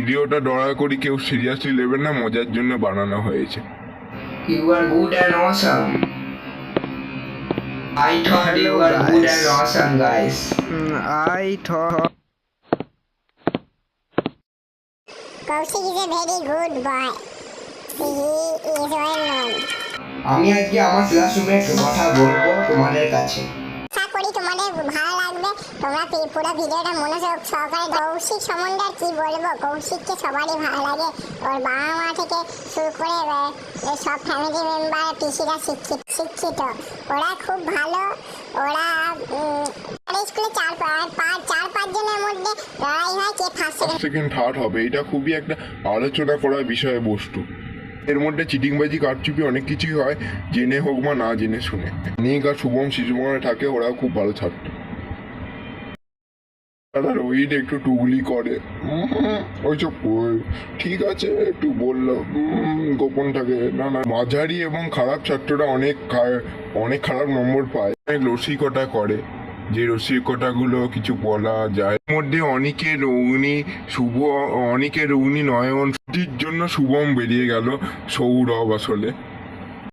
ভিডিওটা দয়া করে কেউ সিরিয়াসলি নেবেন না, মজার জন্য বানানো হয়েছে। You are good and awesome. I thought you were good and awesome, guys. I thought Kaushik is a very good boy. He is well known. আমি আজকে আমার ক্লাসরুমের কথা বলবো তোমাদের কাছে। আশা করি তোমাদের ভালো লাগবে। তোমরা পুরো ভিডিওটা মনোযোগ সহকারে। কৌশিক সম্বন্ধে আর কি বলবো, কৌশিককে সবারই ভালো লাগে। ওর বাবা মা থেকে শুরু করে সব ফ্যামিলি মেম্বার পিসিরা শিক্ষিত, ওরা খুব ভালো। ওরা স্কুলে চার পাঁচ জনের মধ্যে লড়াই হয় কে ফার্স্ট সেকেন্ড থার্ড হবে, এটা খুবই একটা আলোচনা করার বিষয়বস্তু। এর মধ্যে চিটিংবাজি কারচুপি অনেক কিছুই হয়, জেনে হোক বা না জেনে শুনে। নিক আর শুভম শিশুমনে থাকে, ওরা খুব ভালো ছাত্র। রোহিত একটু টুগলি করে, ওইসব ঠিক আছে একটু বললো, গোপন থাকে না। মাঝারি এবং খারাপ ছাত্ররা অনেক খারাপ নম্বর পায়, অনেক রসিকতা করে, যে রসিকতাগুলো কিছু বলা যায়। এর মধ্যে অনেকের অগ্নি নয়ন জন্য শুভম বেরিয়ে গেল, সৌরভ আসলে